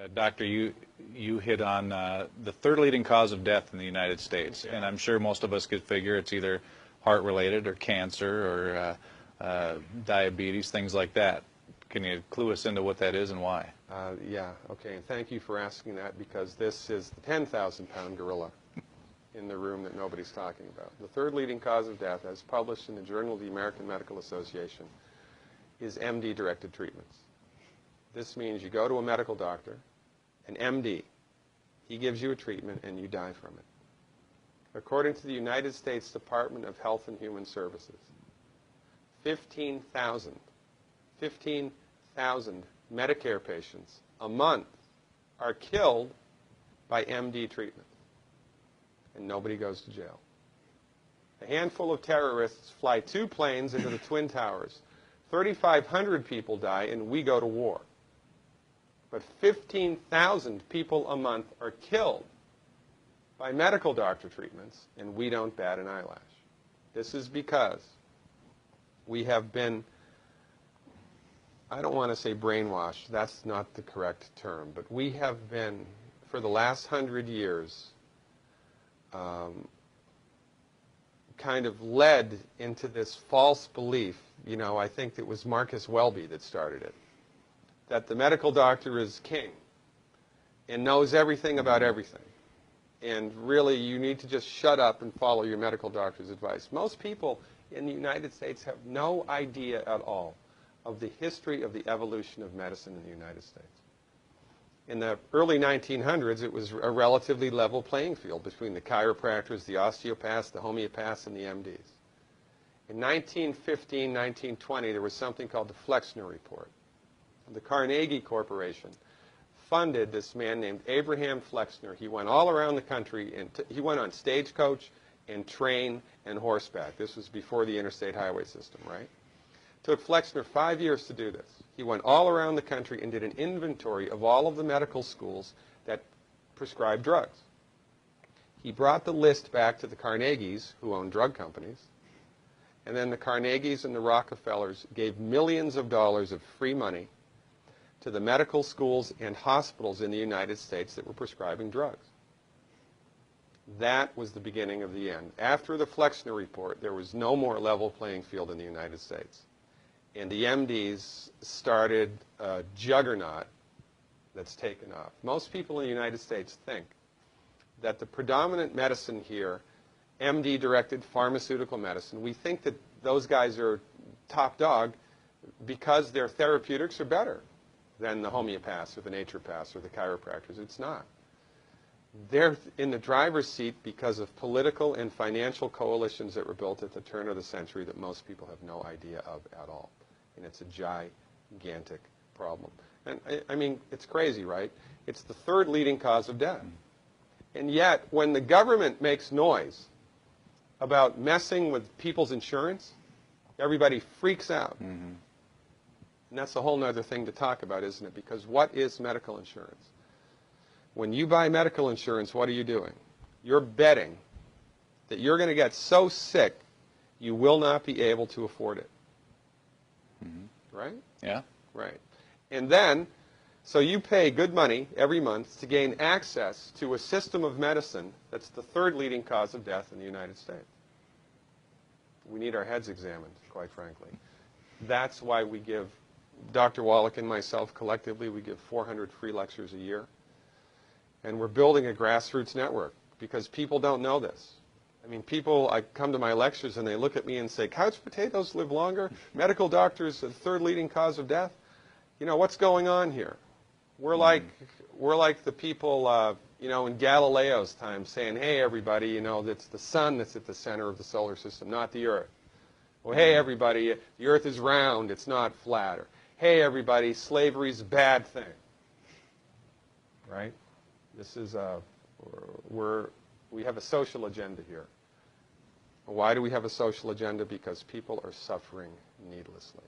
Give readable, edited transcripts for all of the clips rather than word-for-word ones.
Doctor, you hit on the third leading cause of death in the United States, and I'm sure most of us could figure it's either heart-related or cancer or diabetes, things like that. Can you clue us into what that is and why? Yeah, okay, and thank you for asking that, because this is the 10,000-pound gorilla in the room that nobody's talking about. The third leading cause of death, as published in the Journal of the American Medical Association, is MD-directed treatments. This means you go to a medical doctor, an MD. He gives you a treatment and you die from it. According to the United States Department of Health and Human Services, 15,000 Medicare patients a month are killed by MD treatment, and nobody goes to jail. A handful of terrorists fly 2 planes into the Twin Towers. 3,500 people die, and we go to war. But 15,000 people a month are killed by medical doctor treatments, and we don't bat an eyelash. This is because we have been, I don't want to say brainwashed, that's not the correct term, but we have been, for the last 100 years, kind of led into this false belief. You know, I think it was Marcus Welby that started it, that the medical doctor is king and knows everything about everything. And really, you need to just shut up and follow your medical doctor's advice. Most people in the United States have no idea at all of the history of the evolution of medicine in the United States. In the early 1900s, it was a relatively level playing field between the chiropractors, the osteopaths, the homeopaths, and the MDs. In 1915, 1920, there was something called the Flexner Report. The Carnegie Corporation funded this man named Abraham Flexner. He went all around the country, and he went on stagecoach and train and horseback. This was before the interstate highway system, right? It took Flexner 5 years to do this. He went all around the country and did an inventory of all of the medical schools that prescribed drugs. He brought the list back to the Carnegies, who owned drug companies, and then the Carnegies and the Rockefellers gave millions of dollars of free money to the medical schools and hospitals in the United States that were prescribing drugs. That was the beginning of the end. After the Flexner Report, there was no more level playing field in the United States. And the MDs started a juggernaut that's taken off. Most people in the United States think that the predominant medicine here, MD-directed pharmaceutical medicine, we think that those guys are top dog because their therapeutics are better than the homeopaths or the naturopaths or the chiropractors. It's not. They're in the driver's seat because of political and financial coalitions that were built at the turn of the century that most people have no idea of at all. And it's a gigantic problem. And I mean, it's crazy, right? It's the third leading cause of death. And yet, when the government makes noise about messing with people's insurance, everybody freaks out. Mm-hmm. And that's a whole other thing to talk about, isn't it? Because what is medical insurance? When you buy medical insurance, what are you doing? You're betting that you're going to get so sick you will not be able to afford it. Mm-hmm. Right? Yeah. Right. And then, so you pay good money every month to gain access to a system of medicine that's the third leading cause of death in the United States. We need our heads examined, quite frankly. That's why we give, Dr. Wallach and myself collectively, we give 400 free lectures a year. And we're building a grassroots network because people don't know this. I mean, people, I come to my lectures and they look at me and say, couch potatoes live longer? Medical doctors, the third leading cause of death? You know, what's going on here? We're like the people, you know, in Galileo's time saying, hey, everybody, you know, it's the sun that's at the center of the solar system, not the Earth. Well, hey, everybody, the Earth is round, it's not flat. Or, hey, everybody, slavery's a bad thing. Right? This is we have a social agenda here. Why do we have a social agenda? Because people are suffering needlessly.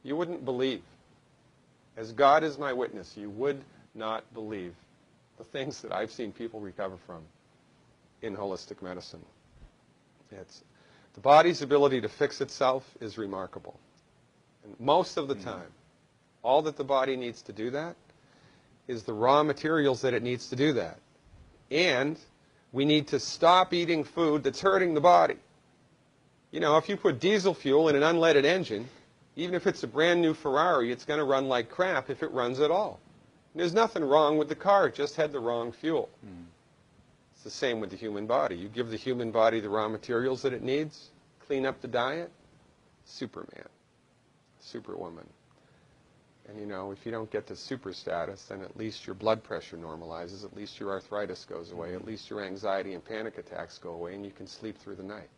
You wouldn't believe, as God is my witness, you would not believe the things that I've seen people recover from in holistic medicine. The body's ability to fix itself is remarkable. And most of the time, all that the body needs to do that is the raw materials that it needs to do that. And we need to stop eating food that's hurting the body. You know, if you put diesel fuel in an unleaded engine, even if it's a brand new Ferrari, it's going to run like crap if it runs at all. And there's nothing wrong with the car, it just had the wrong fuel. It's the same with the human body. You give the human body the raw materials that it needs, clean up the diet, Superman, Superwoman. And you know, if you don't get to super status, then at least your blood pressure normalizes, at least your arthritis goes away, at least your anxiety and panic attacks go away, and you can sleep through the night.